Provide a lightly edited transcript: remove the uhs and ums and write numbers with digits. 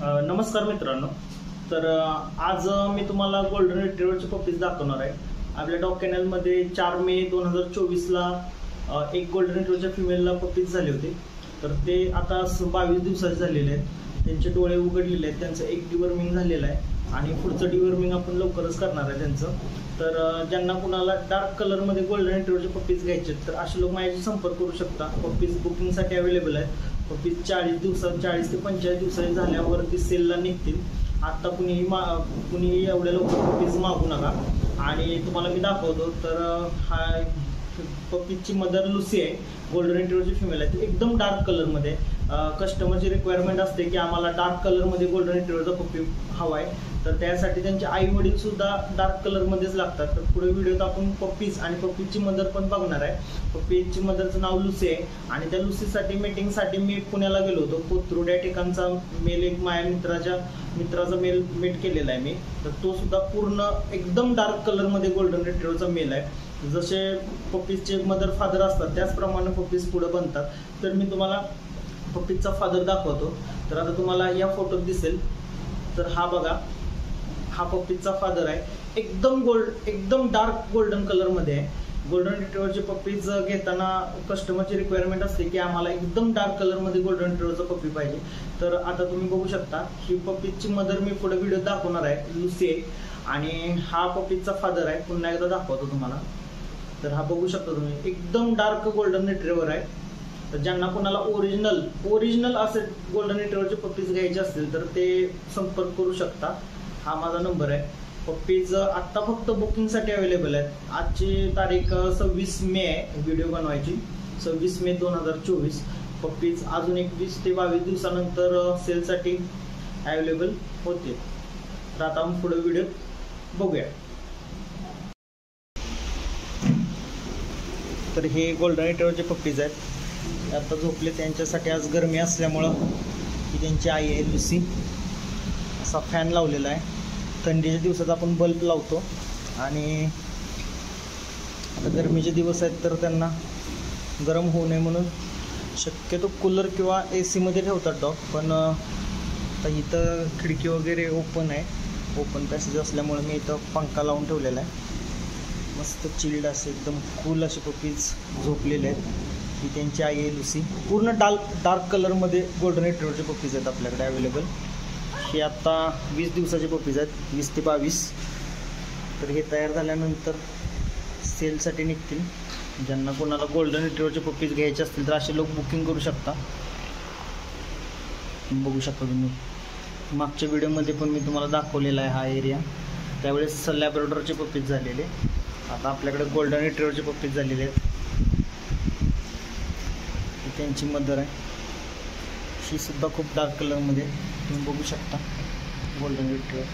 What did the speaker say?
नमस्कार मित्रांनो. तर आज मी तुम्हाला गोल्डन रिट्रीव्हरचे पप्पीज दाखवणार आहे. आपल्या डॉग कॅनलमध्ये 4 मे 2024ला एक गोल्डन रिट्रीव्हरच्या फिमेलला पप्पीज झाले होते. तर ते आता 22 दिवसाचे झालेले आहेत. त्यांचे डोळे उघडलेले आहेत. त्यांचं एक डिवर्मिंग झालेलं आहे आणि पुढचं डिवर्मिंग आपण लवकरच करणार आहे त्यांचं. तर ज्यांना कुणाला डार्क कलरमध्ये गोल्डन रिट्रीव्हरचे पप्पीज घ्यायचे तर असे लोक माझ्याशी संपर्क करू शकता. पप्पीज बुकिंगसाठी अवेलेबल आहेत. पप्पीज 40 ते 45 दिवसांनी झाल्यावरती सेलला निघतील. आत्ता कुणीही एवढ्या लवकर पप्पीज मागू नका. आणि तुम्हाला मी दाखवतो. तर हा पप्पीजची मदर लुसी आहे. गोल्डन रिट्रीव्हरची फिमेल आहे. एकदम डार्क कलरमध्ये. कस्टमरची रिक्वायरमेंट असते की आम्हाला डार्क कलरमध्ये गोल्डन रिट्रीव्हरचा पप्पी हवा आहे. तर त्यासाठी त्यांचे आई वडील सुद्धा डार्क कलरमध्येच लागतात. तर पुढे व्हिडिओत आपण पप्पीज आणि पप्पीजची मदर पण बघणार आहे. पप्पीजची मदरचं नाव लुसी आहे आणि त्या लुसीसाठी मीटिंगसाठी मी पुण्याला गेलो होतो. कोथरूड या ठिकाणचा मेल एक माझ्या मित्राचा मेल मीट केलेला आहे मी. तर तो सुद्धा पूर्ण एकदम डार्क कलरमध्ये गोल्डन रिट्रीव्हरचा मेल आहे. जसे पप्पीजचे मदर फादर असतात त्याचप्रमाणे पप्पीज पुढे बनतात. तर मी तुम्हाला पप्पीजचा फादर दाखवतो. तर आता तुम्हाला या फोटोत दिसेल. तर हा बघा, हा पप्पीजचा फादर आहे. एकदम डार्क गोल्डन कलरमध्ये आहे. गोल्डन रिट्रीव्हरचे पप्पीज घेताना कस्टमरची रिक्वायरमेंट असते की आम्हाला एकदम डार्क कलरमध्ये गोल्डन रिट्रीव्हरचा पप्पी पाहिजे. तर आता तुम्ही बघू शकता ही पप्पीजची मदर मी पुढे व्हिडिओ दाखवणार आहे, लुसी आहे. आणि हा पप्पीजचा फादर आहे. पुन्हा एकदा दाखवतो तुम्हाला. तर हा बघू शकता तुम्ही, एकदम डार्क गोल्डन रिट्रीव्हर आहे. तर ज्यांना कोणाला ओरिजिनल असे गोल्डन रिट्रीव्हरचे पप्पीज घ्यायचे असतील तर ते संपर्क करू शकता. हा माझा नंबर आहे. पप्पीज आत्ता फक्त बुकिंगसाठी अवेलेबल आहेत. आजची तारीख 26 मे आहे व्हिडिओ बनवायची, 26 मे 2024. पप्पीज अजून 21 ते 22 दिवसानंतर सेलसाठी अवेलेबल होते. तर आता आपण पुढे व्हिडिओ बघूया. तर हे गोल्डन रिट्रीव्हरचे पप्पीज आहेत. आता झोपले. त्यांच्यासाठी आज गरमी असल्यामुळं ही त्यांची आई आहे लुसी. असा फॅन लावलेला आहे. थंडीच्या दिवसात आपण बल्ब लावतो आणि आता गरमीचे दिवस आहेत तर त्यांना गरम होऊ नये म्हणून शक्यतो कूलर किंवा AC मध्ये ठेवतात डॉग. पण आता इथं खिडकी वगैरे ओपन आहे, ओपन पॅसेज असल्यामुळे मी इथं पंखा लावून ठेवलेला आहे. मस्त चिल्ड असे एकदम कूल असे पप्पीज झोपलेले आहेत. ही त्यांची आई आहे लुसी. पूर्ण डार्क कलरमध्ये गोल्डन रिट्रीव्हरचे पप्पीज आहेत आपल्याकडे अवेलेबल. हे आत्ता 20 दिवसाचे पप्पीज आहेत, 20 ते 22. तर हे तयार झाल्यानंतर सेलसाठी निघतील. ज्यांना कोणाला गोल्डन रिट्रीव्हरचे पप्पीज घ्यायचे असतील तर असे लोक बुकिंग करू शकता. बघू शकता तुम्ही. मागच्या व्हिडिओमध्ये पण मी तुम्हाला दाखवलेला आहे हा एरिया. त्यावेळेस लॅब्राडोरचे पप्पीज झालेले. आता आपल्याकडे गोल्डन रिट्रीव्हरचे पप्पीज झालेले आहेत. ही त्यांची मदर आहे. ही सुद्धा खूप डार्क कलरमध्ये तुम्ही बघू शकता गोल्डन रिट्रीव्हर.